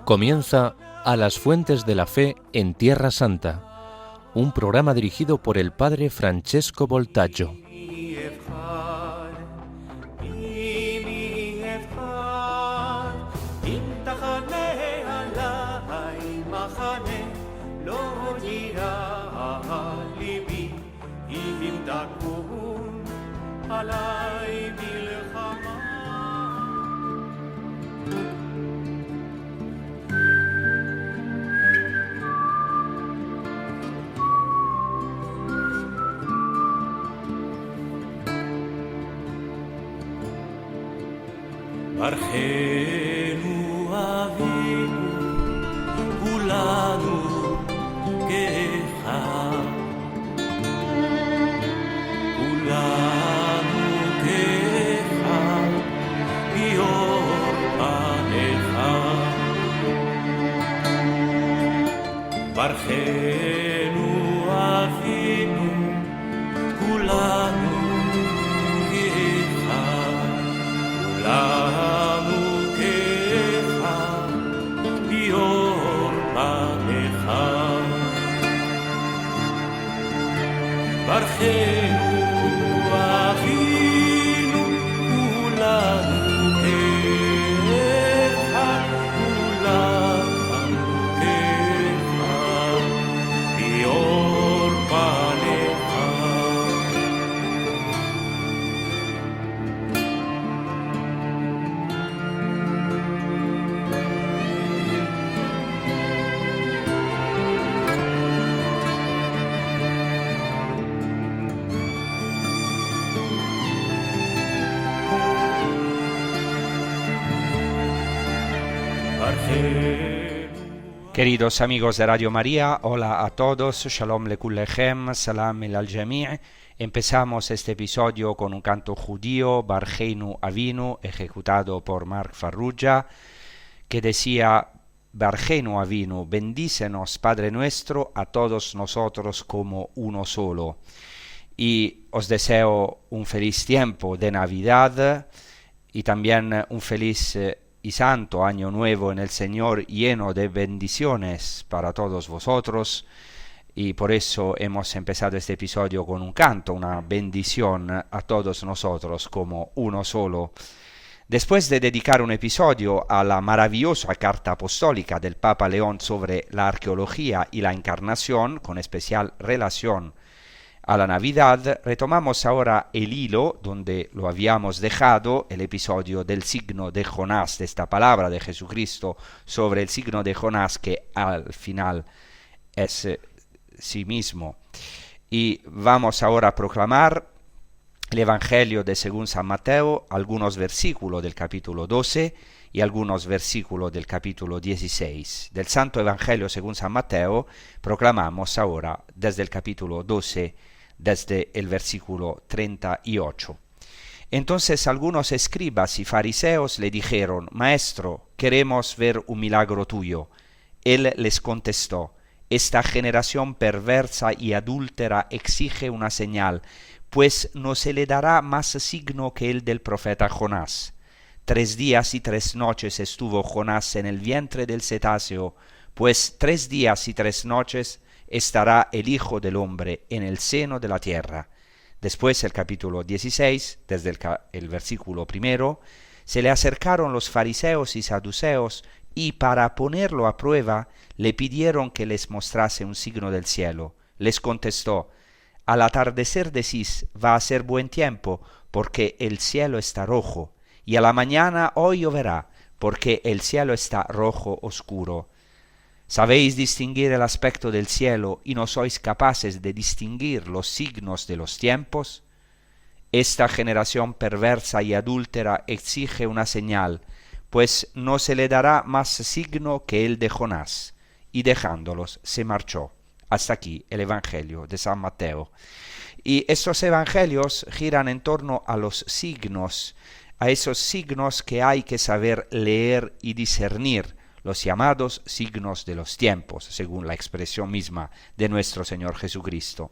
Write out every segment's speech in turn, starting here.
Comienza A las Fuentes de la Fe en Tierra Santa, un programa dirigido por el padre Francesco Voltaggio. Barchenu Avinu Kulanu Kecha Kulanu Kecha Bior Panecha Barchenu Avinu Kulanu Kecha Kulanu Barchenu Avinu Kulanu Kecha Kulanu Kecha Bior Panecha. Queridos amigos de Radio María, hola a todos, Shalom Lekullechem, Salam el al-Jami'. Empezamos este episodio con un canto judío, Barchenu Avinu, ejecutado por Mark Farrugia, que decía: Barchenu Avinu, bendícenos, Padre nuestro, a todos nosotros como uno solo. Y os deseo un feliz tiempo de Navidad y también un feliz y santo año nuevo en el Señor, lleno de bendiciones para todos vosotros, y por eso hemos empezado este episodio con un canto, una bendición a todos nosotros como uno solo. Después de dedicar un episodio a la maravillosa carta apostólica del Papa León sobre la arqueología y la encarnación, con especial relación a la Navidad, retomamos ahora el hilo donde lo habíamos dejado, el episodio del signo de Jonás, de esta palabra de Jesucristo sobre el signo de Jonás, que al final es sí mismo. Y vamos ahora a proclamar el Evangelio de según San Mateo, algunos versículos del capítulo 12 y algunos versículos del capítulo 16. Del Santo Evangelio según San Mateo proclamamos ahora desde el capítulo 12, desde el versículo 38. Entonces algunos escribas y fariseos le dijeron: Maestro, queremos ver un milagro tuyo. Él les contestó: Esta generación perversa y adúltera exige una señal, pues no se le dará más signo que el del profeta Jonás. 3 días y 3 noches estuvo Jonás en el vientre del cetáceo, pues 3 días y 3 noches estará el Hijo del Hombre en el seno de la tierra. Después el capítulo 16, desde el versículo 1, se le acercaron los fariseos y saduceos y para ponerlo a prueba le pidieron que les mostrase un signo del cielo. Les contestó: Al atardecer decís, va a ser buen tiempo, porque el cielo está rojo, y a la mañana hoy lloverá, porque el cielo está rojo oscuro. ¿Sabéis distinguir el aspecto del cielo y no sois capaces de distinguir los signos de los tiempos? Esta generación perversa y adúltera exige una señal, pues no se le dará más signo que el de Jonás. Y dejándolos se marchó. Hasta aquí el Evangelio de San Mateo. Y estos evangelios giran en torno a los signos, a esos signos que hay que saber leer y discernir, los llamados signos de los tiempos, según la expresión misma de nuestro Señor Jesucristo.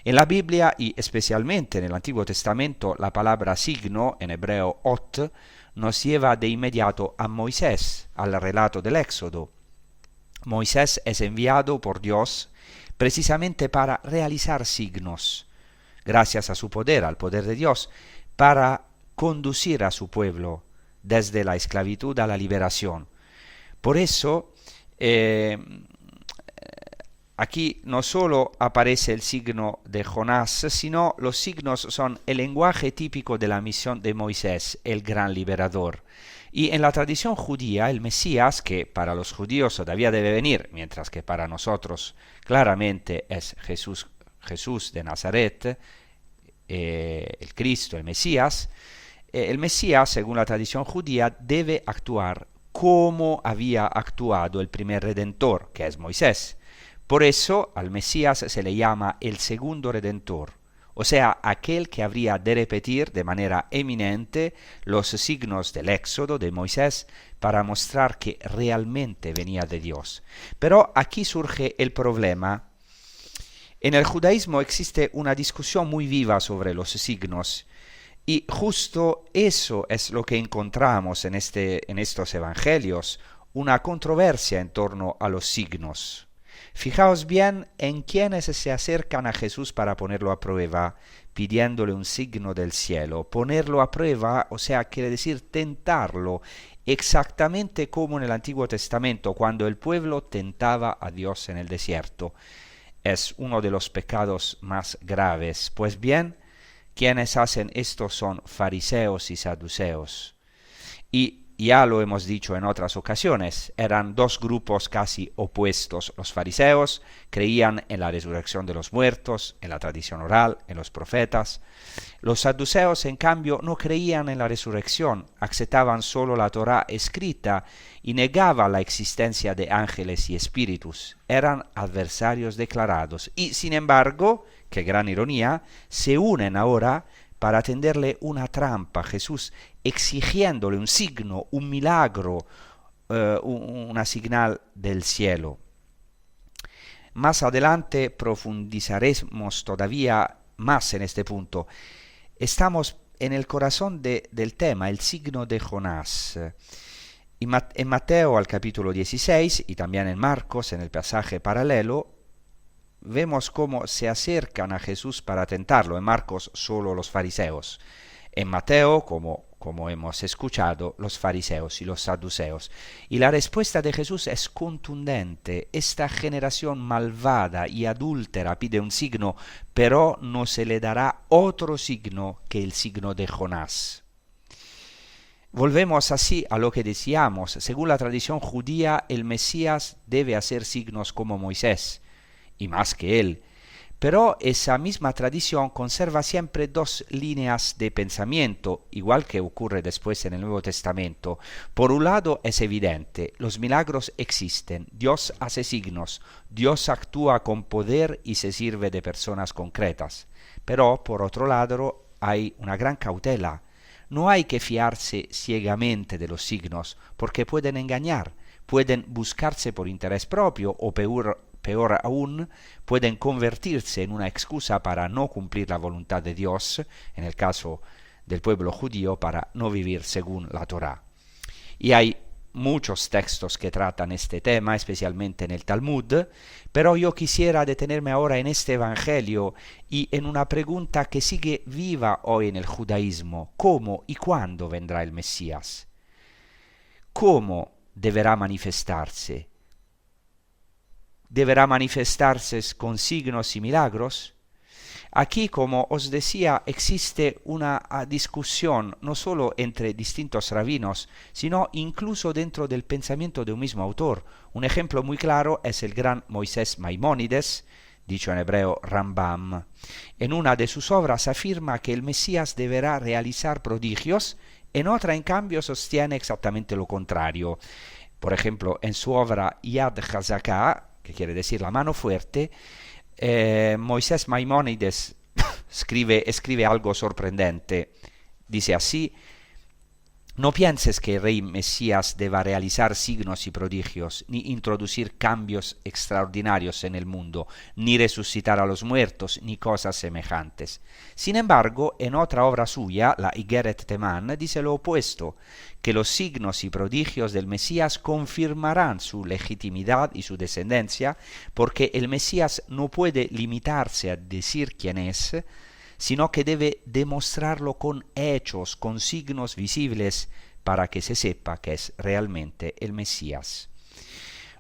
En la Biblia y especialmente en el Antiguo Testamento, la palabra signo, en hebreo ot, nos lleva de inmediato a Moisés, al relato del Éxodo. Moisés es enviado por Dios precisamente para realizar signos, gracias a su poder, al poder de Dios, para conducir a su pueblo desde la esclavitud a la liberación. Por eso, aquí no solo aparece el signo de Jonás, sino los signos son el lenguaje típico de la misión de Moisés, el gran liberador. Y en la tradición judía, el Mesías, que para los judíos todavía debe venir, mientras que para nosotros claramente es Jesús de Nazaret, el Cristo, el Mesías, según la tradición judía, debe actuar como había actuado el primer Redentor, que es Moisés. Por eso al Mesías se le llama el segundo Redentor, o sea, aquel que habría de repetir de manera eminente los signos del Éxodo de Moisés para mostrar que realmente venía de Dios. Pero aquí surge el problema. En el judaísmo existe una discusión muy viva sobre los signos, y justo eso es lo que encontramos en estos evangelios, una controversia en torno a los signos. Fijaos bien en quienes se acercan a Jesús para ponerlo a prueba, pidiéndole un signo del cielo. Ponerlo a prueba, o sea, quiere decir tentarlo, exactamente como en el Antiguo Testamento, cuando el pueblo tentaba a Dios en el desierto. Es uno de los pecados más graves. Pues bien, quienes hacen esto son fariseos y saduceos. Y ya lo hemos dicho en otras ocasiones, eran dos grupos casi opuestos. Los fariseos creían en la resurrección de los muertos, en la tradición oral, en los profetas. Los saduceos, en cambio, no creían en la resurrección, aceptaban solo la Torá escrita y negaban la existencia de ángeles y espíritus. Eran adversarios declarados y, sin embargo, qué gran ironía, se unen ahora para tenderle una trampa a Jesús, exigiéndole un signo, un milagro, una señal del cielo. Más adelante profundizaremos todavía más en este punto. Estamos en el corazón del tema, el signo de Jonás. En Mateo al capítulo 16 y también en Marcos, en el pasaje paralelo, vemos cómo se acercan a Jesús para tentarlo. En Marcos solo los fariseos. En Mateo, como hemos escuchado, los fariseos y los saduceos. Y la respuesta de Jesús es contundente. Esta generación malvada y adúltera pide un signo, pero no se le dará otro signo que el signo de Jonás. Volvemos así a lo que decíamos. Según la tradición judía, el Mesías debe hacer signos como Moisés, y más que él. Pero esa misma tradición conserva siempre dos líneas de pensamiento, igual que ocurre después en el Nuevo Testamento. Por un lado es evidente, los milagros existen, Dios hace signos, Dios actúa con poder y se sirve de personas concretas. Pero por otro lado hay una gran cautela. No hay que fiarse ciegamente de los signos, porque pueden engañar, pueden buscarse por interés propio o peor aún, pueden convertirse en una excusa para no cumplir la voluntad de Dios, en el caso del pueblo judío, para no vivir según la Torá. Y hay muchos textos que tratan este tema, especialmente en el Talmud, pero yo quisiera detenerme ahora en este evangelio y en una pregunta que sigue viva hoy en el judaísmo: ¿cómo y cuándo vendrá el Mesías? ¿Cómo deberá manifestarse? ¿Deberá manifestarse con signos y milagros? Aquí, como os decía, existe una discusión no solo entre distintos rabinos, sino incluso dentro del pensamiento de un mismo autor. Un ejemplo muy claro es el gran Moisés Maimónides, dicho en hebreo Rambam. En una de sus obras afirma que el Mesías deberá realizar prodigios, en otra, en cambio, sostiene exactamente lo contrario. Por ejemplo, en su obra Yad Hazaká, que quiere decir la mano fuerte, Moisés Maimónides escribe algo sorprendente. Dice así: No pienses que el rey Mesías deba realizar signos y prodigios, ni introducir cambios extraordinarios en el mundo, ni resucitar a los muertos, ni cosas semejantes. Sin embargo, en otra obra suya, la Igeret Teman, dice lo opuesto, que los signos y prodigios del Mesías confirmarán su legitimidad y su descendencia, porque el Mesías no puede limitarse a decir quién es, sino que debe demostrarlo con hechos, con signos visibles, para que se sepa que es realmente el Mesías.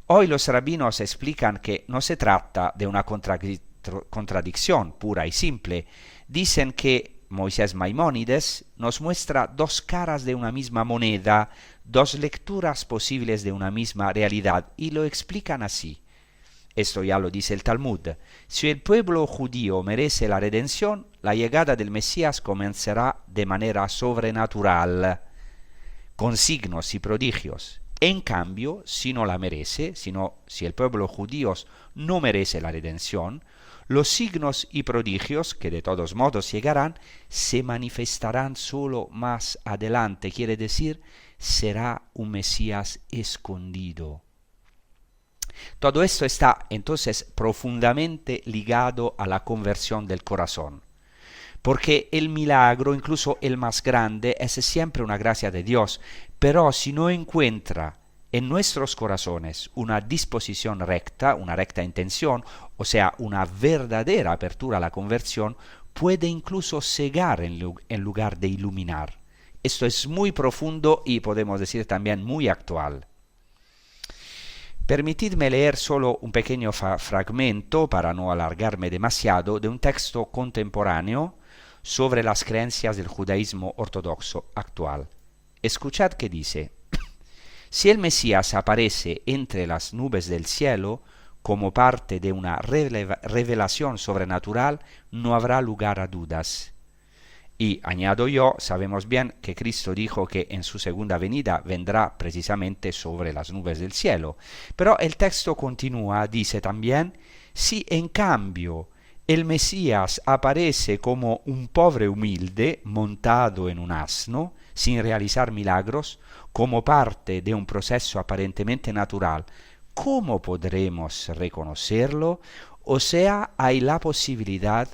Hoy los rabinos explican que no se trata de una contradicción pura y simple. Dicen que Moisés Maimónides nos muestra dos caras de una misma moneda, dos lecturas posibles de una misma realidad, y lo explican así. Esto ya lo dice el Talmud. Si el pueblo judío merece la redención, la llegada del Mesías comenzará de manera sobrenatural, con signos y prodigios. En cambio, si no la merece, si el pueblo judío no merece la redención, los signos y prodigios, que de todos modos llegarán, se manifestarán solo más adelante. Quiere decir, será un Mesías escondido. Todo esto está entonces profundamente ligado a la conversión del corazón, porque el milagro, incluso el más grande, es siempre una gracia de Dios, pero si no encuentra en nuestros corazones una disposición recta, una recta intención, o sea, una verdadera apertura a la conversión, puede incluso cegar en lugar de iluminar. Esto es muy profundo y podemos decir también muy actual. Permitidme leer solo un pequeño fragmento, para no alargarme demasiado, de un texto contemporáneo sobre las creencias del judaísmo ortodoxo actual. Escuchad que dice: si el Mesías aparece entre las nubes del cielo como parte de una revelación sobrenatural, no habrá lugar a dudas. Y añado yo, sabemos bien que Cristo dijo que en su segunda venida vendrá precisamente sobre las nubes del cielo. Pero el texto continúa, dice también: si en cambio el Mesías aparece como un pobre humilde montado en un asno, sin realizar milagros, como parte de un proceso aparentemente natural, ¿cómo podremos reconocerlo? O sea, hay la posibilidad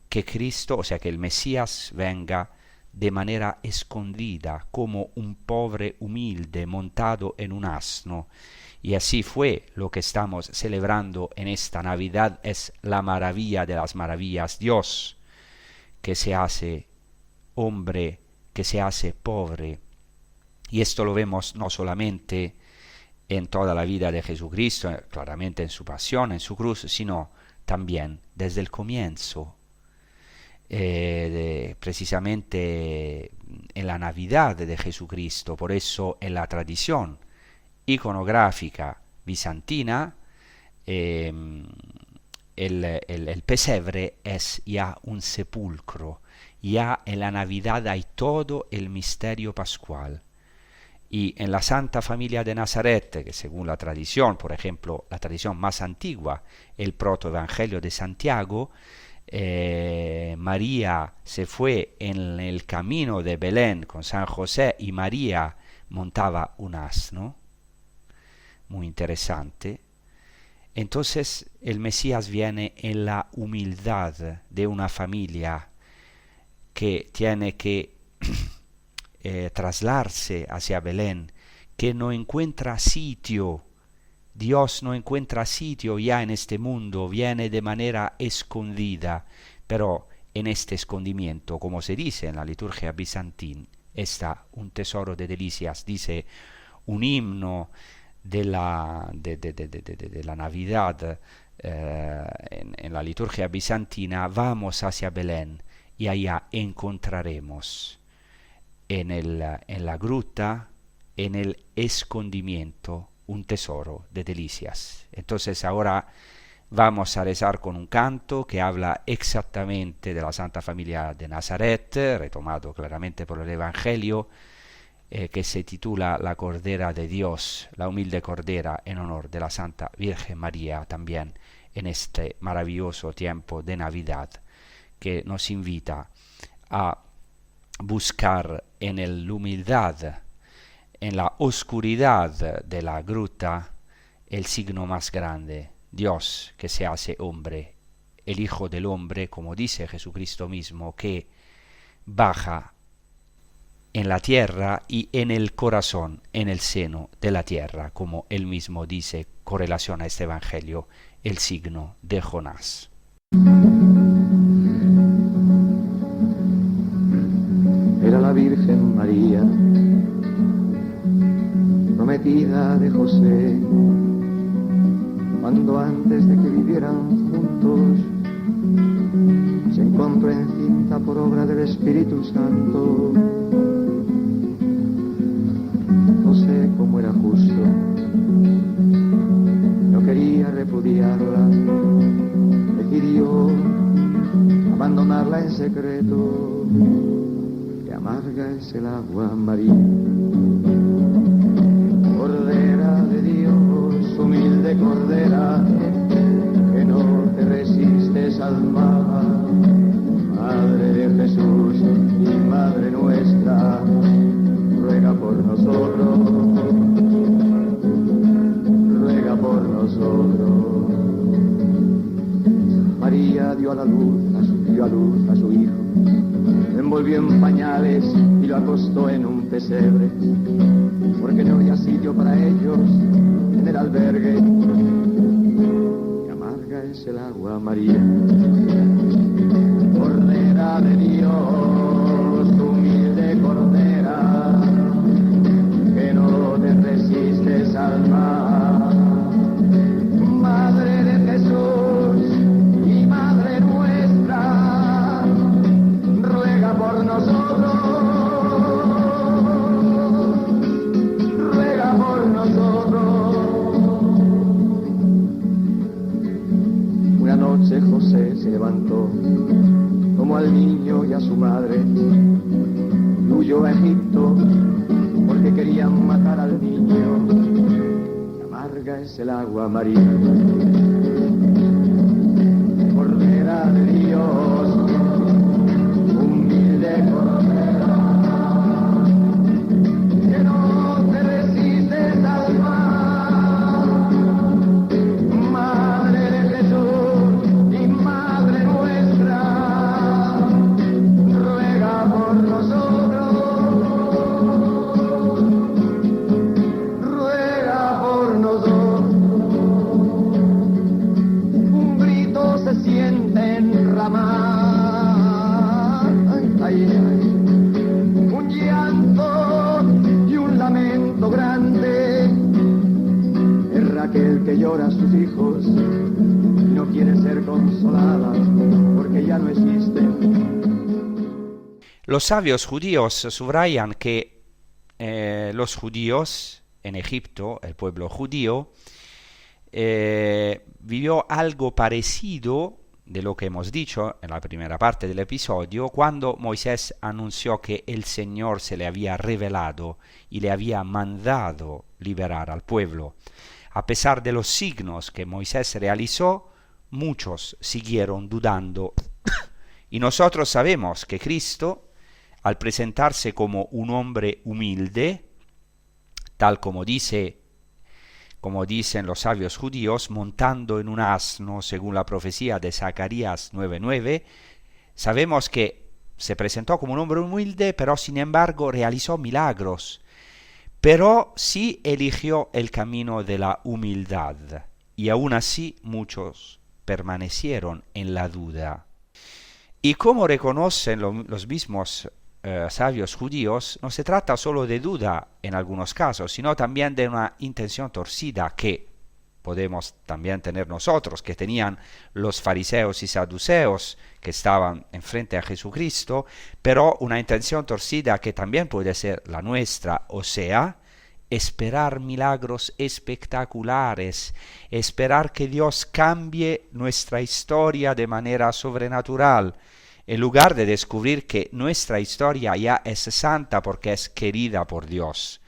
que Cristo, o sea, que el Mesías venga de manera escondida, como un pobre humilde montado en un asno. Y así fue lo que estamos celebrando en esta Navidad. Es la maravilla de las maravillas, Dios, que se hace hombre, que se hace pobre. Y esto lo vemos no solamente en toda la vida de Jesucristo, claramente en su pasión, en su cruz, sino también desde el comienzo. Precisamente en la Navidad de Jesucristo. Por eso en la tradición iconográfica bizantina el pesebre es ya un sepulcro. Ya en la Navidad hay todo el misterio pascual. Y en la Santa Familia de Nazaret, que según la tradición, por ejemplo, la tradición más antigua, el protoevangelio de Santiago, María se fue en el camino de Belén con San José y María montaba un asno. Muy interesante. Entonces el Mesías viene en la humildad de una familia que tiene que trasladarse hacia Belén, que no encuentra sitio. Dios no encuentra sitio ya en este mundo, viene de manera escondida, pero en este escondimiento, como se dice en la liturgia bizantina, está un tesoro de delicias. Dice un himno de la Navidad en la liturgia bizantina: vamos hacia Belén y allá encontraremos en la gruta, en el escondimiento, un tesoro de delicias. Entonces ahora vamos a rezar con un canto que habla exactamente de la Santa Familia de Nazaret, retomado claramente por el Evangelio, que se titula La Cordera de Dios, la humilde Cordera, en honor de la Santa Virgen María, también en este maravilloso tiempo de Navidad, que nos invita a buscar en la humildad en la oscuridad de la gruta el signo más grande, Dios que se hace hombre, el Hijo del Hombre, como dice Jesucristo mismo, que baja en la tierra y en el corazón, en el seno de la tierra, como él mismo dice con relación a este evangelio, el signo de Jonás. Era la Virgen María, prometida de José, cuando antes de que vivieran juntos se encontró encinta por obra del Espíritu Santo. José, como era justo, no quería repudiarla, decidió abandonarla en secreto. Que amarga es el agua, María, Cordera de Dios, humilde Cordera, que no te resistes al mal, Madre de Jesús y Madre nuestra, ruega por nosotros, ruega por nosotros. María dio a luz a su hijo, lo envolvió en pañales y lo acostó en un pesebre, porque no había sitio para ellos en el albergue. Y amarga es el agua, María, Cordera de Dios, humilde Cordera, que no te resistes al mal, Madre de Jesús y Madre nuestra, ruega por nosotros, ruega por nosotros. Una noche José se levantó, tomó al niño y a su madre, y huyó a Egipto, porque querían matar al niño. Y amarga es el agua, María, Cordera de Dios, humilde Cordera, que no te resistes al mal, Madre de Jesús y Madre nuestra, ruega por nosotros, ruega por nosotros. Un grito se siente enramar, ay, ay, ay. Un llanto y un lamento grande. Es Raquel que llora a sus hijos y no quiere ser consolada porque ya no existen. Los sabios judíos subrayan que los judíos en Egipto, el pueblo judío, vivió algo parecido de lo que hemos dicho en la primera parte del episodio, cuando Moisés anunció que el Señor se le había revelado y le había mandado liberar al pueblo. A pesar de los signos que Moisés realizó, muchos siguieron dudando. Y nosotros sabemos que Cristo, al presentarse como un hombre humilde, tal como dicen los sabios judíos, montando en un asno, según la profecía de Zacarías 9:9, sabemos que se presentó como un hombre humilde, pero sin embargo realizó milagros. Pero sí eligió el camino de la humildad, y aún así muchos permanecieron en la duda. Y como reconocen los mismos sabios judíos, no se trata solo de duda en algunos casos, sino también de una intención torcida que podemos también tener nosotros, que tenían los fariseos y saduceos que estaban enfrente a Jesucristo, pero una intención torcida que también puede ser la nuestra, o sea, esperar milagros espectaculares, esperar que Dios cambie nuestra historia de manera sobrenatural, en lugar de descubrir que nuestra historia ya es santa porque es querida por Dios.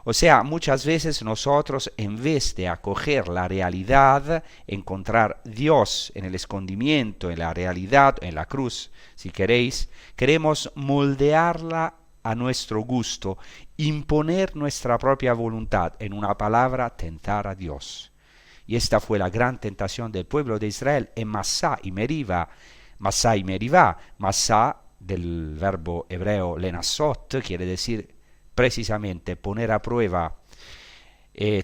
O sea, muchas veces nosotros, en vez de acoger la realidad, encontrar Dios en el escondimiento, en la realidad, en la cruz, si queréis, queremos moldearla a nuestro gusto, imponer nuestra propia voluntad, en una palabra, tentar a Dios. Y esta fue la gran tentación del pueblo de Israel en Masá y Meribá. Masá, del verbo hebreo lenasot, quiere decir precisamente poner a prueba,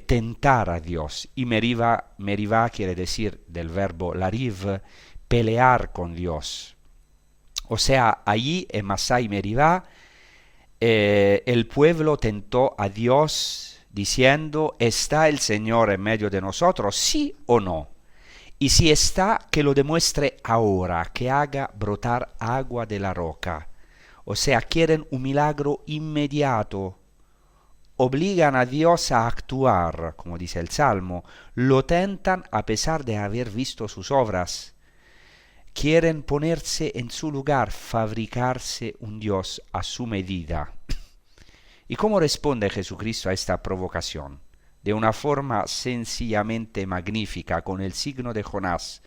tentar a Dios. Y Meribá quiere decir, del verbo lariv, pelear con Dios. O sea, allí en Masá y Meribá, el pueblo tentó a Dios diciendo: ¿está el Señor en medio de nosotros, sí o no? Y si está, que lo demuestre ahora, que haga brotar agua de la roca. O sea, quieren un milagro inmediato. Obligan a Dios a actuar, como dice el Salmo. Lo tentan a pesar de haber visto sus obras. Quieren ponerse en su lugar, fabricarse un Dios a su medida. ¿Y cómo responde Jesucristo a esta provocación? De una forma sencillamente magnífica, con el signo de Jonás.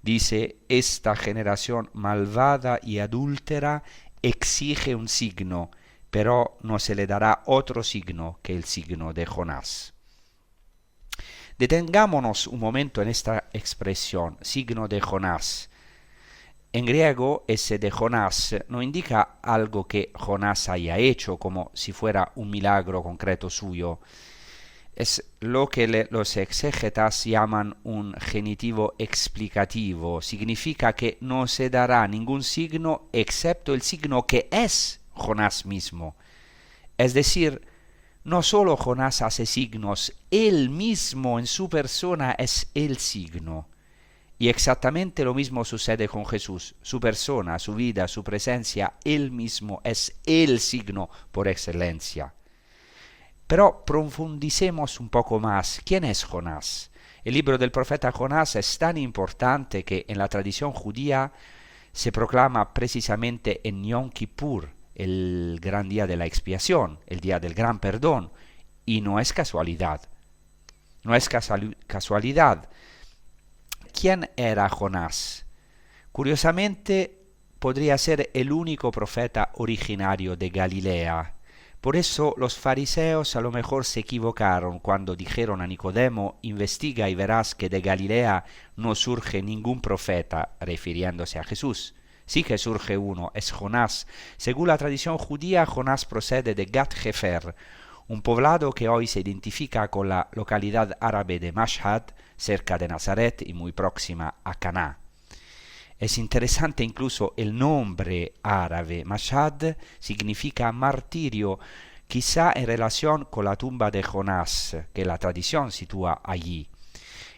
Dice: esta generación malvada y adúltera exige un signo, pero no se le dará otro signo que el signo de Jonás. Detengámonos un momento en esta expresión, signo de Jonás. En griego, ese de Jonás no indica algo que Jonás haya hecho, como si fuera un milagro concreto suyo. Es lo que los exégetas llaman un genitivo explicativo. Significa que no se dará ningún signo excepto el signo que es Jonás mismo. Es decir, no solo Jonás hace signos, él mismo en su persona es el signo. Y exactamente lo mismo sucede con Jesús. Su persona, su vida, su presencia, él mismo es el signo por excelencia. Pero profundicemos un poco más. ¿Quién es Jonás? El libro del profeta Jonás es tan importante que en la tradición judía se proclama precisamente en Yom Kippur, el gran día de la expiación, el día del gran perdón. Y no es casualidad. No es casualidad. ¿Quién era Jonás? Curiosamente, podría ser el único profeta originario de Galilea. Por eso los fariseos a lo mejor se equivocaron cuando dijeron a Nicodemo: investiga y verás que de Galilea no surge ningún profeta, refiriéndose a Jesús. Sí que surge uno, es Jonás. Según la tradición judía, Jonás procede de Gat-Hefer, un poblado que hoy se identifica con la localidad árabe de Mashhad, cerca de Nazaret y muy próxima a Caná. Es interesante incluso el nombre árabe. Mashhad significa martirio, quizá en relación con la tumba de Jonás, que la tradición sitúa allí.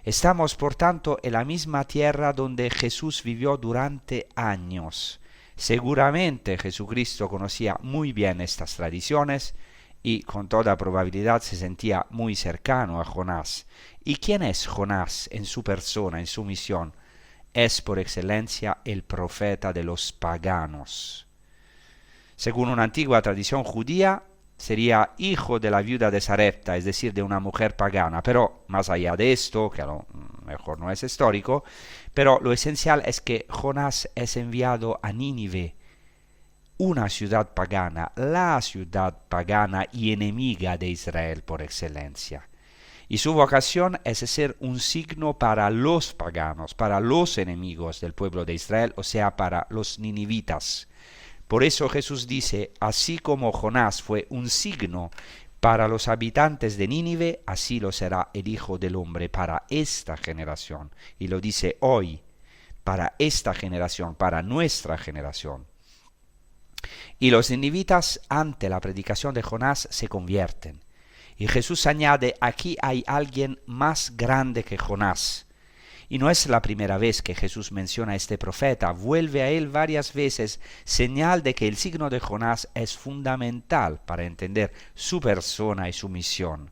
Estamos, por tanto, en la misma tierra donde Jesús vivió durante años. Seguramente Jesucristo conocía muy bien estas tradiciones y con toda probabilidad se sentía muy cercano a Jonás. ¿Y quién es Jonás en su persona, en su misión? Es por excelencia el profeta de los paganos. Según una antigua tradición judía, sería hijo de la viuda de Sarepta, es decir, de una mujer pagana. Pero más allá de esto, que a lo mejor no es histórico, pero lo esencial es que Jonás es enviado a Nínive, una ciudad pagana, la ciudad pagana y enemiga de Israel por excelencia. Y su vocación es ser un signo para los paganos, para los enemigos del pueblo de Israel, o sea, para los ninivitas. Por eso Jesús dice: así como Jonás fue un signo para los habitantes de Nínive, así lo será el Hijo del Hombre para esta generación. Y lo dice hoy, para esta generación, para nuestra generación. Y los ninivitas, ante la predicación de Jonás, se convierten. Y Jesús añade: aquí hay alguien más grande que Jonás. Y no es la primera vez que Jesús menciona a este profeta, vuelve a él varias veces, señal de que el signo de Jonás es fundamental para entender su persona y su misión.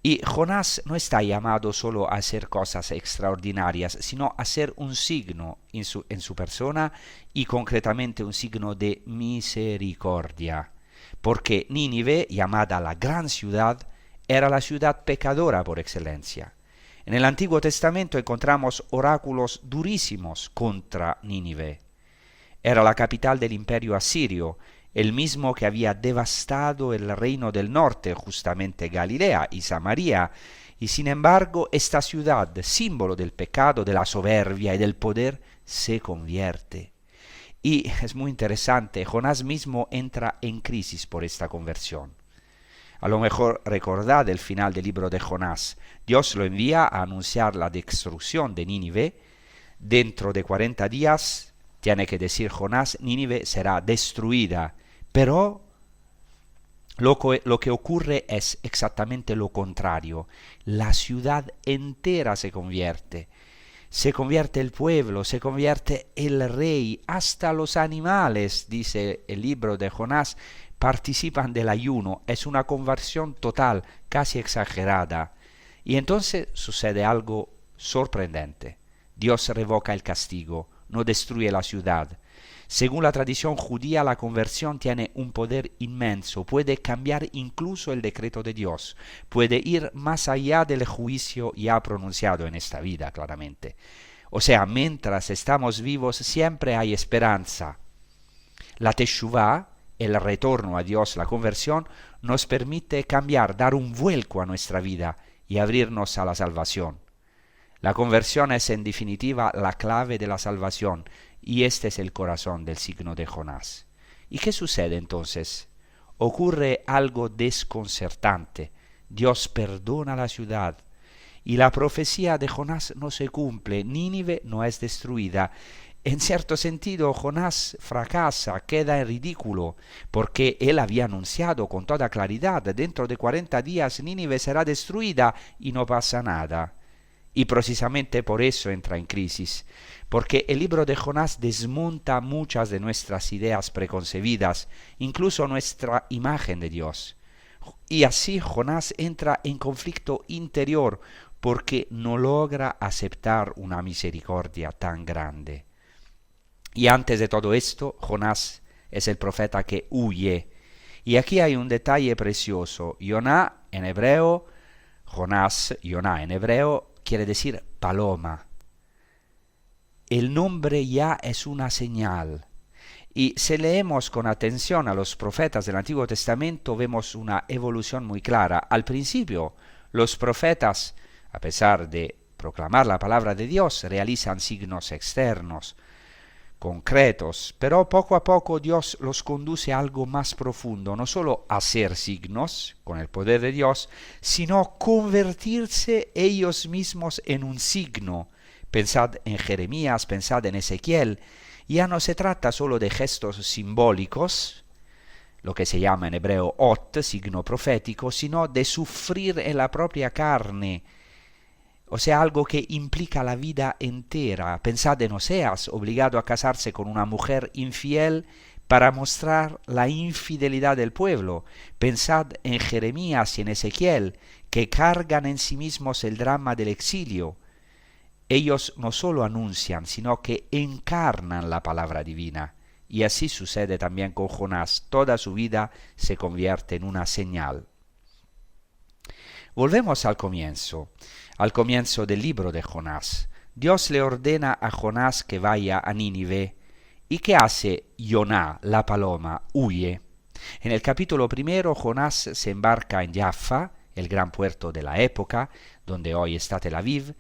Y Jonás no está llamado solo a hacer cosas extraordinarias, sino a ser un signo en su persona y concretamente un signo de misericordia. Porque Nínive, llamada la gran ciudad, era la ciudad pecadora por excelencia. En el Antiguo Testamento encontramos oráculos durísimos contra Nínive. Era la capital del imperio asirio el mismo que había devastado el reino del norte, justamente Galilea y Samaria, y sin embargo esta ciudad, símbolo del pecado, de la soberbia y del poder, se convierte. Y es muy interesante, Jonás mismo entra en crisis por esta conversión. A lo mejor recordad el final del libro de Jonás. Dios lo envía a anunciar la destrucción de Nínive. Dentro de 40 días, tiene que decir Jonás, Nínive será destruida. Pero lo que ocurre es exactamente lo contrario. La ciudad entera se convierte. Se convierte el pueblo, se convierte el rey, hasta los animales, dice el libro de Jonás, participan del ayuno. Es una conversión total, casi exagerada. Y entonces sucede algo sorprendente. Dios revoca el castigo, no destruye la ciudad. Según la tradición judía, la conversión tiene un poder inmenso, puede cambiar incluso el decreto de Dios, puede ir más allá del juicio ya pronunciado en esta vida, claramente. O sea, mientras estamos vivos siempre hay esperanza. La teshuvá, el retorno a Dios, la conversión, nos permite cambiar, dar un vuelco a nuestra vida y abrirnos a la salvación. La conversión es en definitiva la clave de la salvación, y este es el corazón del signo de Jonás. ¿Y qué sucede entonces? Ocurre algo desconcertante. Dios perdona la ciudad, y la profecía de Jonás no se cumple. Nínive no es destruida. En cierto sentido, Jonás fracasa, queda en ridículo, porque él había anunciado con toda claridad, dentro de 40 días Nínive será destruida, y no pasa nada. Y precisamente por eso entra en crisis, porque el libro de Jonás desmonta muchas de nuestras ideas preconcebidas, incluso nuestra imagen de Dios. Y así Jonás entra en conflicto interior, porque no logra aceptar una misericordia tan grande. Y antes de todo esto, Jonás es el profeta que huye. Y aquí hay un detalle precioso. Yoná en hebreo, Jonás, Yoná en hebreo, quiere decir paloma. El nombre ya es una señal. Y si leemos con atención a los profetas del Antiguo Testamento, vemos una evolución muy clara. Al principio, los profetas, a pesar de proclamar la palabra de Dios, realizan signos externos, concretos, pero poco a poco Dios los conduce a algo más profundo, no solo a hacer signos con el poder de Dios, sino convertirse ellos mismos en un signo. Pensad en Jeremías, pensad en Ezequiel. Ya no se trata solo de gestos simbólicos, lo que se llama en hebreo ot, signo profético, sino de sufrir en la propia carne, o sea, algo que implica la vida entera. Pensad en Oseas, obligado a casarse con una mujer infiel para mostrar la infidelidad del pueblo. Pensad en Jeremías y en Ezequiel, que cargan en sí mismos el drama del exilio. Ellos no solo anuncian, sino que encarnan la palabra divina. Y así sucede también con Jonás. Toda su vida se convierte en una señal. Volvemos al comienzo del libro de Jonás. Dios le ordena a Jonás que vaya a Nínive. ¿Y qué hace Yoná, la paloma? Huye. En el capítulo 1, Jonás se embarca en Jaffa, el gran puerto de la época, donde hoy está Tel Aviv,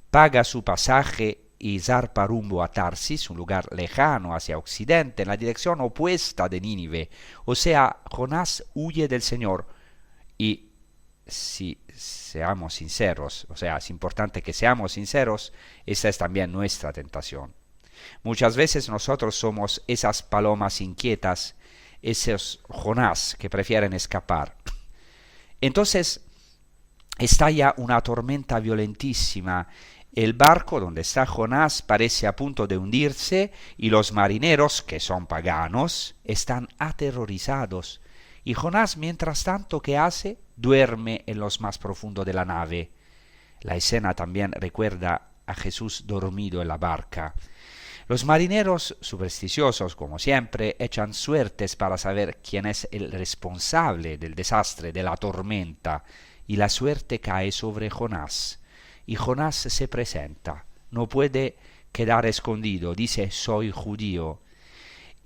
paga su pasaje y zarpa rumbo a Tarsis, un lugar lejano hacia occidente, en la dirección opuesta de Nínive. O sea, Jonás huye del Señor. Y si seamos sinceros, o sea, es importante que seamos sinceros, esta es también nuestra tentación. Muchas veces nosotros somos esas palomas inquietas, esos Jonás que prefieren escapar. Entonces, estalla una tormenta violentísima. El barco donde está Jonás parece a punto de hundirse y los marineros, que son paganos, están aterrorizados. Y Jonás, mientras tanto, ¿qué hace? Duerme en lo más profundo de la nave. La escena también recuerda a Jesús dormido en la barca. Los marineros, supersticiosos como siempre, echan suertes para saber quién es el responsable del desastre, de la tormenta, y la suerte cae sobre Jonás. Y Jonás se presenta, no puede quedar escondido, dice: soy judío.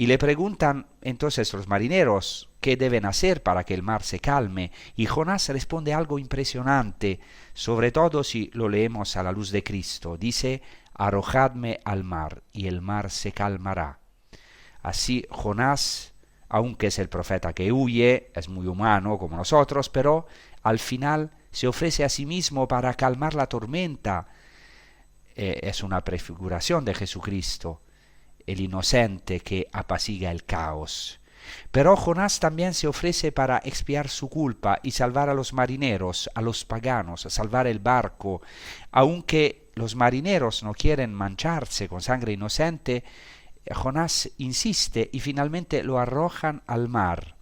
Y le preguntan entonces los marineros qué deben hacer para que el mar se calme. Y Jonás responde algo impresionante, sobre todo si lo leemos a la luz de Cristo. Dice: arrojadme al mar y el mar se calmará. Así Jonás, aunque es el profeta que huye, es muy humano como nosotros, pero al final se ofrece a sí mismo para calmar la tormenta. Es una prefiguración de Jesucristo, el inocente que apacigua el caos. Pero Jonás también se ofrece para expiar su culpa y salvar a los marineros, a los paganos, salvar el barco. Aunque los marineros no quieren mancharse con sangre inocente, Jonás insiste y finalmente lo arrojan al mar.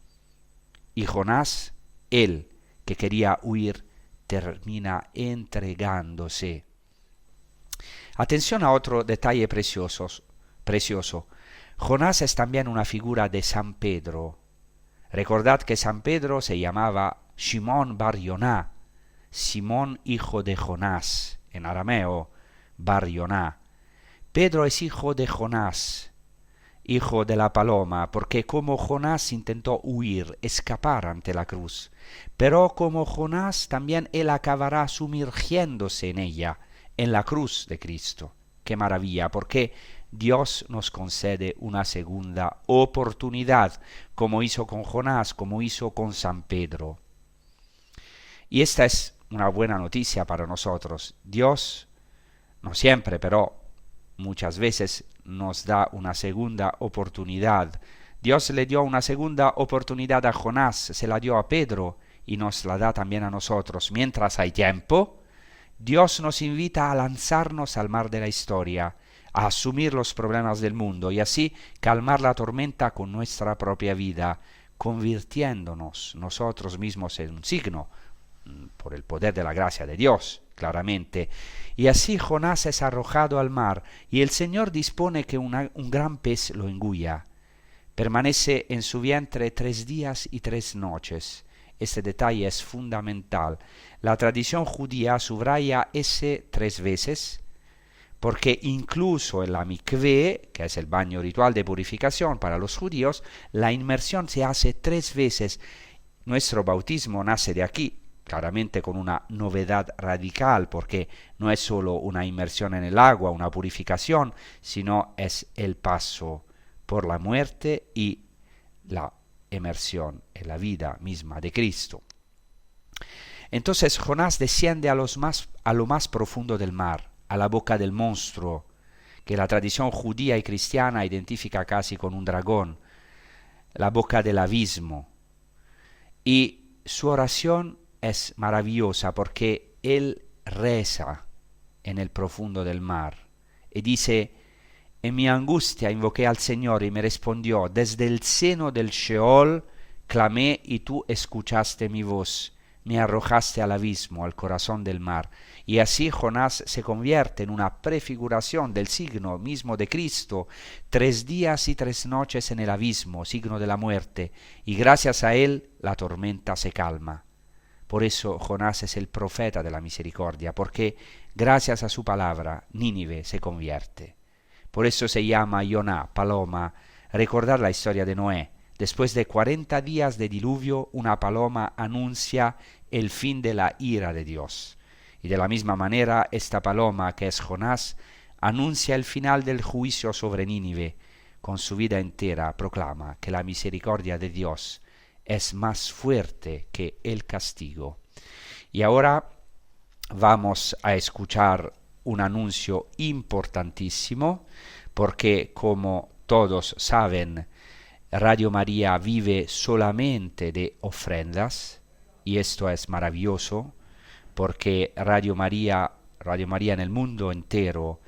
Y Jonás, él que quería huir, termina entregándose. Atención a otro detalle precioso. Jonás es también una figura de San Pedro. Recordad que San Pedro se llamaba Simón Bar Yoná, Simón hijo de Jonás, en arameo, Bar Yoná. Pedro es hijo de Jonás, hijo de la paloma, porque como Jonás intentó huir, escapar ante la cruz, pero como Jonás también él acabará sumergiéndose en ella, en la cruz de Cristo. ¡Qué maravilla! Porque Dios nos concede una segunda oportunidad, como hizo con Jonás, como hizo con San Pedro. Y esta es una buena noticia para nosotros. Dios, no siempre, pero muchas veces nos da una segunda oportunidad. Dios le dio una segunda oportunidad a Jonás, se la dio a Pedro y nos la da también a nosotros. Mientras hay tiempo, Dios nos invita a lanzarnos al mar de la historia, a asumir los problemas del mundo y así calmar la tormenta con nuestra propia vida, convirtiéndonos nosotros mismos en un signo, por el poder de la gracia de Dios, claramente. Y así Jonás es arrojado al mar y el Señor dispone que un gran pez lo engulla. Permanece en su vientre 3 días y 3 noches. Este detalle es fundamental. La tradición judía subraya ese 3 veces, porque incluso en la mikvé, que es el baño ritual de purificación para los judíos, la inmersión se hace 3 veces. Nuestro bautismo nace de aquí, claramente con una novedad radical, porque no es solo una inmersión en el agua, una purificación, sino es el paso por la muerte y la inmersión en la vida misma de Cristo. Entonces Jonás desciende a lo más profundo del mar, a la boca del monstruo, que la tradición judía y cristiana identifica casi con un dragón, la boca del abismo. Y su oración es maravillosa porque él reza en el profundo del mar y dice: en mi angustia invoqué al Señor y me respondió, desde el seno del Sheol clamé y tú escuchaste mi voz, me arrojaste al abismo, al corazón del mar. Y así Jonás se convierte en una prefiguración del signo mismo de Cristo, 3 días y 3 noches en el abismo, signo de la muerte, y gracias a él la tormenta se calma. Por eso Jonás es el profeta de la misericordia, porque gracias a su palabra Nínive se convierte. Por eso se llama Yoná, paloma. Recordad la historia de Noé. Después de 40 días de diluvio, una paloma anuncia el fin de la ira de Dios. Y de la misma manera, esta paloma, que es Jonás, anuncia el final del juicio sobre Nínive. Con su vida entera proclama que la misericordia de Dios es más fuerte que el castigo. Y ahora vamos a escuchar un anuncio importantísimo, porque como todos saben, Radio María vive solamente de ofrendas, y esto es maravilloso, porque Radio María en el mundo entero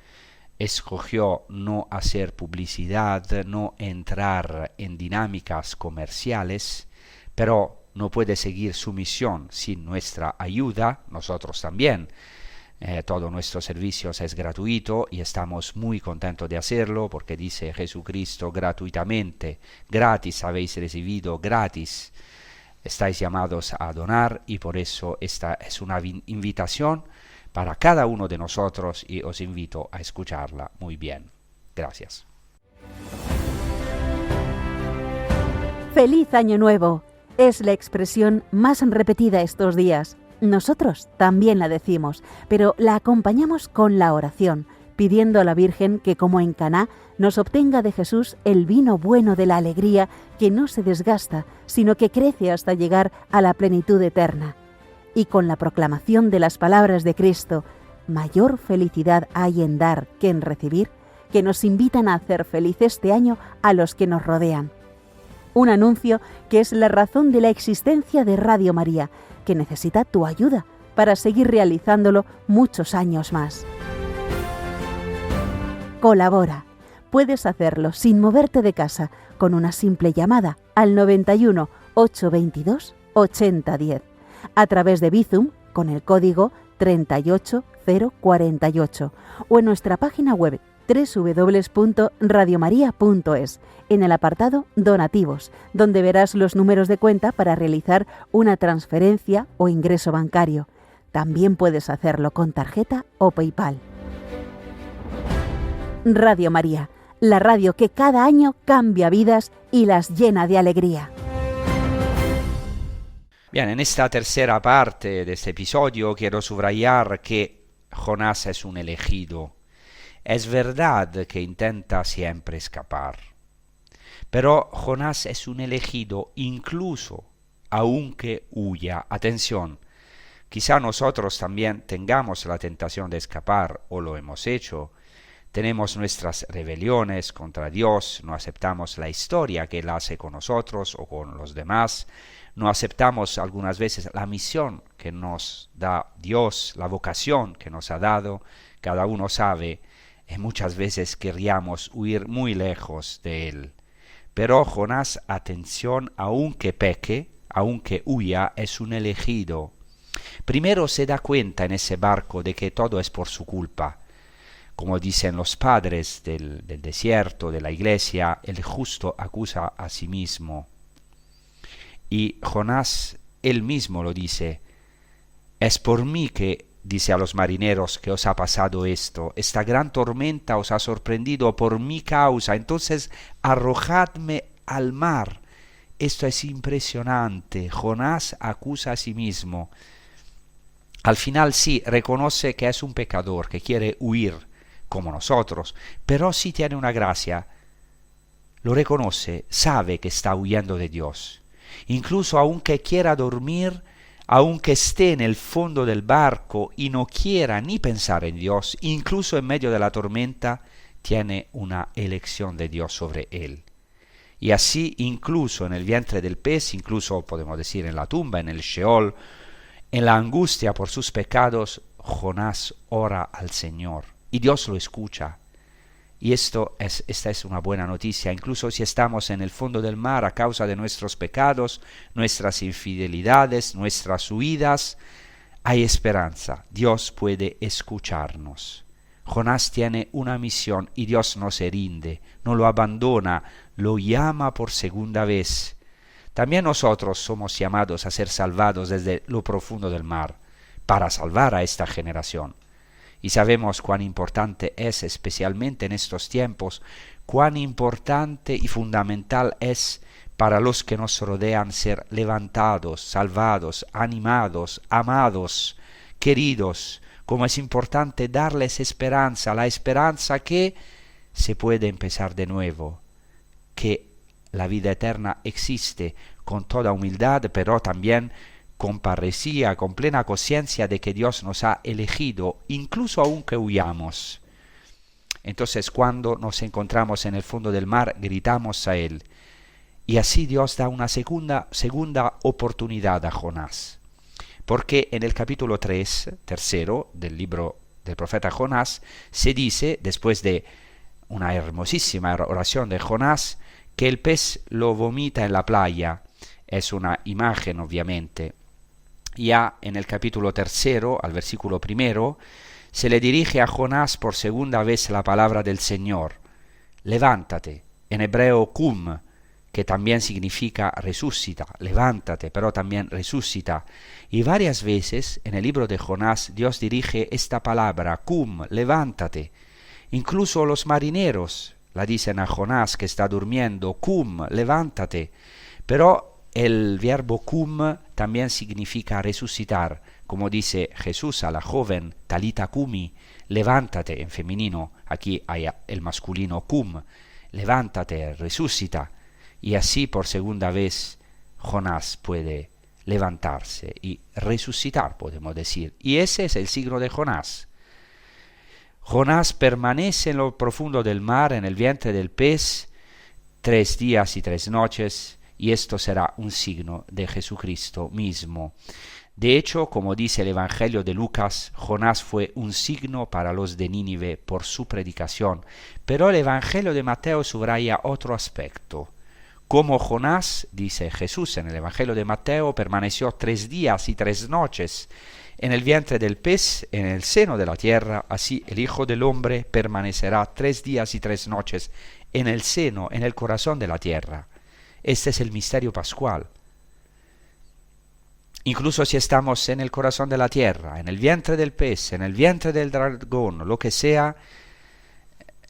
escogió no hacer publicidad, no entrar en dinámicas comerciales, pero no puede seguir su misión sin nuestra ayuda, nosotros también. Todo nuestro servicio es gratuito y estamos muy contentos de hacerlo porque dice Jesucristo gratuitamente, gratis habéis recibido, gratis estáis llamados a donar, y por eso esta es una invitación para cada uno de nosotros y os invito a escucharla muy bien. Gracias. ¡Feliz Año Nuevo! Es la expresión más repetida estos días. Nosotros también la decimos, pero la acompañamos con la oración, pidiendo a la Virgen que, como en Caná, nos obtenga de Jesús el vino bueno de la alegría que no se desgasta, sino que crece hasta llegar a la plenitud eterna. Y con la proclamación de las palabras de Cristo, mayor felicidad hay en dar que en recibir, que nos invitan a hacer feliz este año a los que nos rodean. Un anuncio que es la razón de la existencia de Radio María, que necesita tu ayuda para seguir realizándolo muchos años más. Colabora. Puedes hacerlo sin moverte de casa con una simple llamada al 91 822 8010, a través de Bizum con el código 38048 o en nuestra página web www.radiomaria.es, en el apartado Donativos, donde verás los números de cuenta para realizar una transferencia o ingreso bancario. También puedes hacerlo con tarjeta o PayPal. Radio María, la radio que cada año cambia vidas y las llena de alegría. Bien, en esta tercera parte de este episodio quiero subrayar que Jonás es un elegido. Es verdad que intenta siempre escapar, pero Jonás es un elegido incluso aunque huya. Atención, quizá nosotros también tengamos la tentación de escapar o lo hemos hecho. Tenemos nuestras rebeliones contra Dios, no aceptamos la historia que Él hace con nosotros o con los demás, no aceptamos algunas veces la misión que nos da Dios, la vocación que nos ha dado. Cada uno sabe, muchas veces querríamos huir muy lejos de Él. Pero Jonás, atención, aunque peque, aunque huya, es un elegido. Primero se da cuenta en ese barco de que todo es por su culpa. Como dicen los padres del desierto, de la iglesia, el justo acusa a sí mismo. Y Jonás, él mismo lo dice, es por mí que, dice a los marineros, que os ha pasado esto, esta gran tormenta os ha sorprendido por mi causa, entonces arrojadme al mar. Esto es impresionante. Jonás acusa a sí mismo. Al final sí, reconoce que es un pecador, que quiere huir, como nosotros, pero sí tiene una gracia. Lo reconoce, sabe que está huyendo de Dios. Incluso aunque quiera dormir, aunque esté en el fondo del barco y no quiera ni pensar en Dios, incluso en medio de la tormenta, tiene una elección de Dios sobre él. Y así, incluso en el vientre del pez, incluso podemos decir en la tumba, en el Sheol, en la angustia por sus pecados, Jonás ora al Señor y Dios lo escucha. Y esta es una buena noticia. Incluso si estamos en el fondo del mar a causa de nuestros pecados, nuestras infidelidades, nuestras huidas, hay esperanza. Dios puede escucharnos. Jonás tiene una misión y Dios no se rinde, no lo abandona, lo llama por segunda vez. También nosotros somos llamados a ser salvados desde lo profundo del mar, para salvar a esta generación. Y sabemos cuán importante es, especialmente en estos tiempos, cuán importante y fundamental es para los que nos rodean ser levantados, salvados, animados, amados, queridos, como es importante darles esperanza, la esperanza que se puede empezar de nuevo, que la vida eterna existe con toda humildad, pero también con parresía, con plena conciencia de que Dios nos ha elegido, incluso aunque huyamos. Entonces, cuando nos encontramos en el fondo del mar, gritamos a Él. Y así Dios da una segunda oportunidad a Jonás. Porque en el capítulo 3 del libro del profeta Jonás, se dice, después de una hermosísima oración de Jonás, que el pez lo vomita en la playa. Es una imagen, obviamente. Ya en el capítulo 3, al versículo 1, se le dirige a Jonás por segunda vez la palabra del Señor. Levántate, en hebreo cum, que también significa resucita, levántate, pero también resucita. Y varias veces en el libro de Jonás Dios dirige esta palabra, cum, levántate. Incluso los marineros la dicen a Jonás que está durmiendo, cum, levántate. Pero el verbo cum también significa resucitar, como dice Jesús a la joven Talita cumi, levántate en femenino, aquí hay el masculino cum, levántate, resucita, y así por segunda vez Jonás puede levantarse y resucitar, podemos decir. Y ese es el signo de Jonás. Jonás permanece en lo profundo del mar, en el vientre del pez, 3 días y 3 noches, y esto será un signo de Jesucristo mismo. De hecho, como dice el Evangelio de Lucas, Jonás fue un signo para los de Nínive por su predicación, pero el Evangelio de Mateo subraya otro aspecto. Como Jonás, dice Jesús en el Evangelio de Mateo, permaneció 3 días y 3 noches en el vientre del pez, en el seno de la tierra, así el Hijo del Hombre permanecerá 3 días y 3 noches en el seno, en el corazón de la tierra. Este es el misterio pascual. Incluso si estamos en el corazón de la tierra, en el vientre del pez, en el vientre del dragón, lo que sea,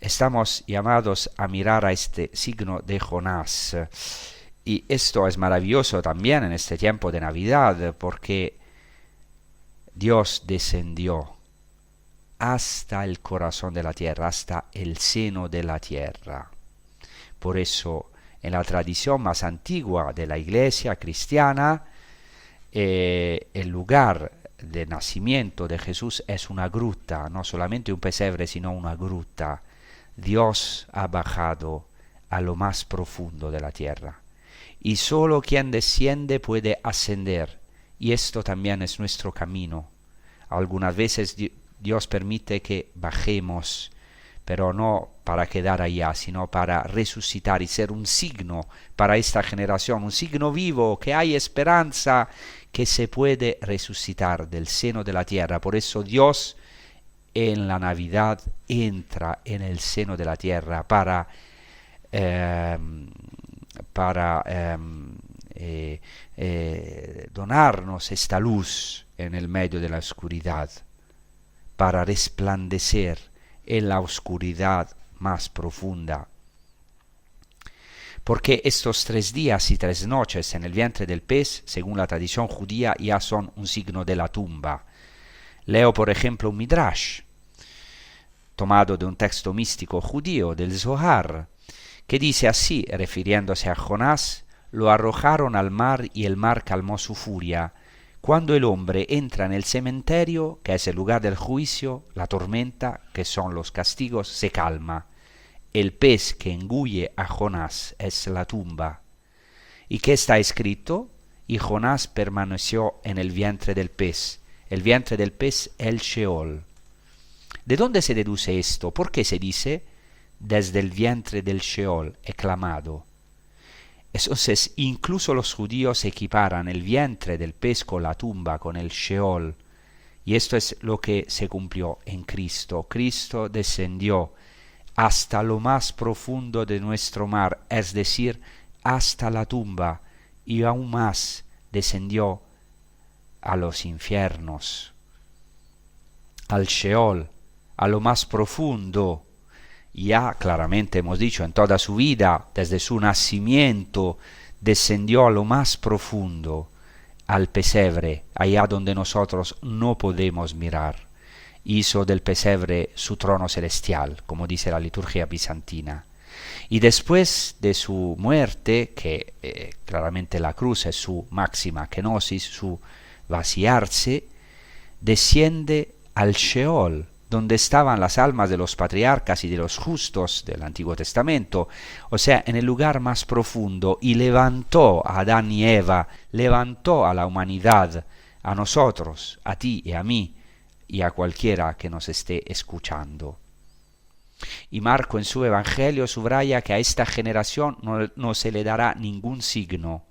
estamos llamados a mirar a este signo de Jonás. Y esto es maravilloso también en este tiempo de Navidad, porque Dios descendió hasta el corazón de la tierra, hasta el seno de la tierra. Por eso, en la tradición más antigua de la Iglesia cristiana, el lugar de nacimiento de Jesús es una gruta, no solamente un pesebre, sino una gruta. Dios ha bajado a lo más profundo de la tierra, y solo quien desciende puede ascender, y esto también es nuestro camino. Algunas veces Dios permite que bajemos, pero no para quedar allá, sino para resucitar y ser un signo para esta generación, un signo vivo, que hay esperanza, que se puede resucitar del seno de la tierra. Por eso Dios en la Navidad entra en el seno de la tierra para donarnos esta luz en el medio de la oscuridad, para resplandecer en la oscuridad más profunda. Porque estos 3 días y 3 noches en el vientre del pez, según la tradición judía, ya son un signo de la tumba. Leo, por ejemplo, un midrash, tomado de un texto místico judío, del Zohar, que dice así, refiriéndose a Jonás: lo arrojaron al mar y el mar calmó su furia. Cuando el hombre entra en el cementerio, que es el lugar del juicio, la tormenta, que son los castigos, se calma. El pez que engulle a Jonás es la tumba. ¿Y qué está escrito? Y Jonás permaneció en el vientre del pez. El vientre del pez, el Sheol. ¿De dónde se deduce esto? ¿Por qué se dice? Desde el vientre del Sheol he clamado. Entonces, incluso los judíos equiparan el vientre del pez con la tumba, con el Sheol. Y esto es lo que se cumplió en Cristo. Cristo descendió hasta lo más profundo de nuestro mar, es decir, hasta la tumba, y aún más descendió a los infiernos, al Sheol, a lo más profundo. Ya claramente hemos dicho, en toda su vida, desde su nacimiento, descendió a lo más profundo, al pesebre, allá donde nosotros no podemos mirar. Hizo del pesebre su trono celestial, como dice la liturgia bizantina. Y después de su muerte, que claramente la cruz es su máxima kenosis, su vaciarse, desciende al Sheol, donde estaban las almas de los patriarcas y de los justos del Antiguo Testamento, o sea, en el lugar más profundo, y levantó a Adán y Eva, levantó a la humanidad, a nosotros, a ti y a mí, y a cualquiera que nos esté escuchando. Y Marco en su Evangelio subraya que a esta generación no se le dará ningún signo.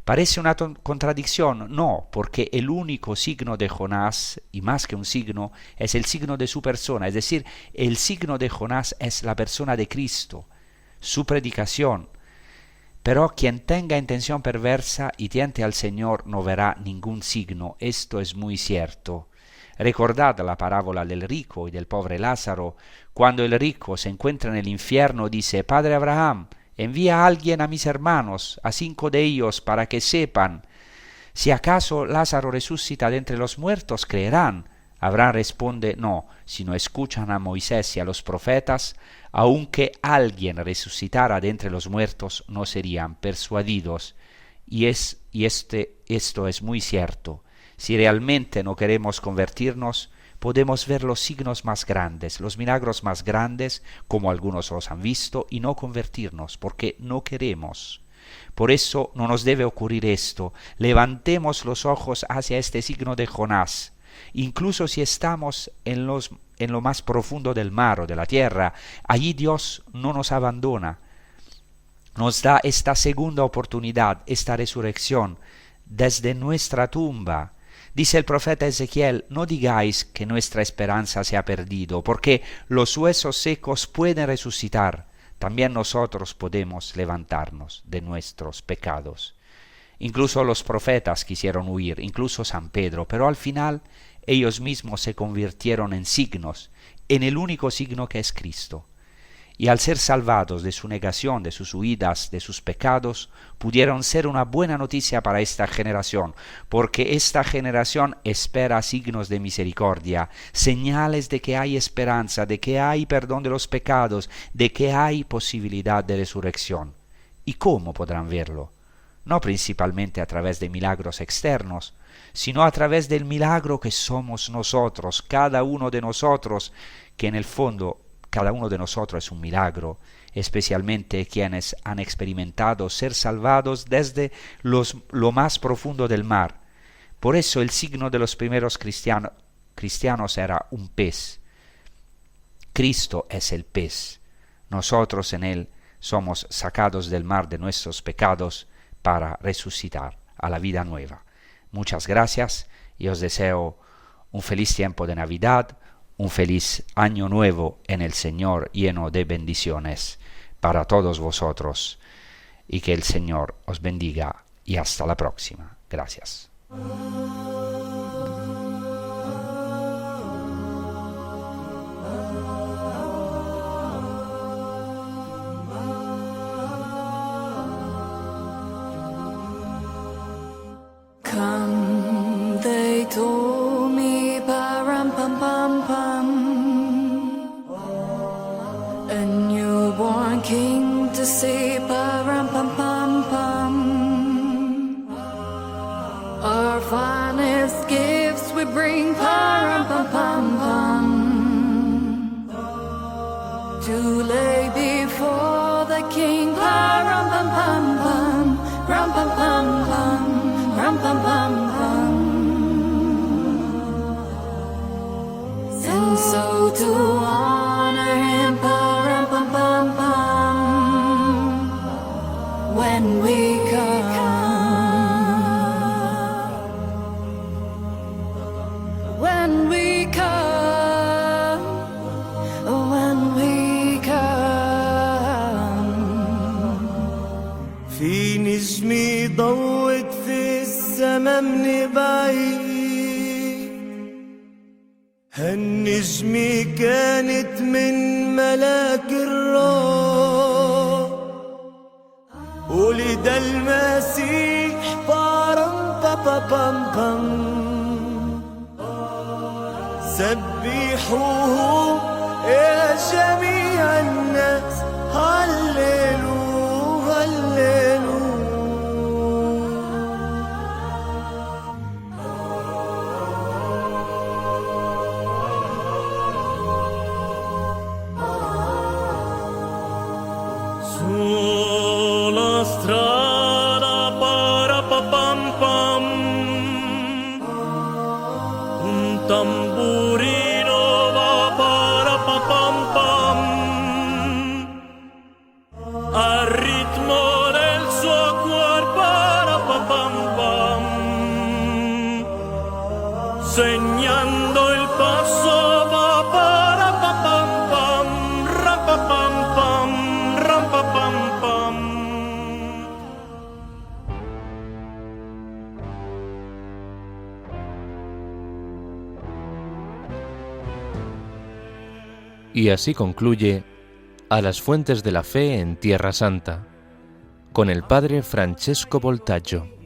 ¿Parece una contradicción? No, porque el único signo de Jonás, y más que un signo, es el signo de su persona, es decir, el signo de Jonás es la persona de Cristo, su predicación. Pero quien tenga intención perversa y tiente al Señor no verá ningún signo, esto es muy cierto. Recordad la parábola del rico y del pobre Lázaro. Cuando el rico se encuentra en el infierno, dice: Padre Abraham, Envía a alguien a mis hermanos, a 5 de ellos, para que sepan. Si acaso Lázaro resucita de entre los muertos, creerán. Abraham responde, no, si no escuchan a Moisés y a los profetas, aunque alguien resucitara de entre los muertos, no serían persuadidos. Esto es muy cierto. Si realmente no queremos convertirnos, podemos ver los signos más grandes, los milagros más grandes, como algunos los han visto, y no convertirnos, porque no queremos. Por eso no nos debe ocurrir esto. Levantemos los ojos hacia este signo de Jonás. Incluso si estamos en lo más profundo del mar o de la tierra, allí Dios no nos abandona. Nos da esta segunda oportunidad, esta resurrección, desde nuestra tumba. Dice el profeta Ezequiel, no digáis que nuestra esperanza se ha perdido, porque los huesos secos pueden resucitar. También nosotros podemos levantarnos de nuestros pecados. Incluso los profetas quisieron huir, incluso San Pedro, pero al final ellos mismos se convirtieron en signos, en el único signo que es Cristo. Y al ser salvados de su negación, de sus huidas, de sus pecados, pudieron ser una buena noticia para esta generación, porque esta generación espera signos de misericordia, señales de que hay esperanza, de que hay perdón de los pecados, de que hay posibilidad de resurrección. ¿Y cómo podrán verlo? No principalmente a través de milagros externos, sino a través del milagro que somos nosotros, cada uno de nosotros, que en el fondo cada uno de nosotros es un milagro, especialmente quienes han experimentado ser salvados desde lo más profundo del mar. Por eso el signo de los primeros cristianos era un pez. Cristo es el pez. Nosotros en él somos sacados del mar de nuestros pecados para resucitar a la vida nueva. Muchas gracias y os deseo un feliz tiempo de Navidad, un feliz año nuevo en el Señor lleno de bendiciones para todos vosotros y que el Señor os bendiga y hasta la próxima. Gracias. Come, they told me, param pam pam pam, a newborn king to see, param pam pam pam. Our finest gifts we bring, param pam pam pam, to lay before the king, param pam pam pam, ram pam pam pam. Ram pam pam pam. And so to honor him, ram pam pam pam. When we come, when we come, when we come. في نجمي ضوت في السما من بعيد، هالنجمة كانت من ملاك الروح، ولد المسيح بارم بابا بام بام. سبحوه يا جميع الناس، هللويا هللويا. Sulla strada para pa pam pam, un tamburino va para pa pam pam, al ritmo del suo cuore para pa pam pam, segnando il passo va para pa pam pam, ra pa pam pam. Pam, pam. Y así concluye A las fuentes de la fe en Tierra Santa, con el padre Francesco Voltaggio.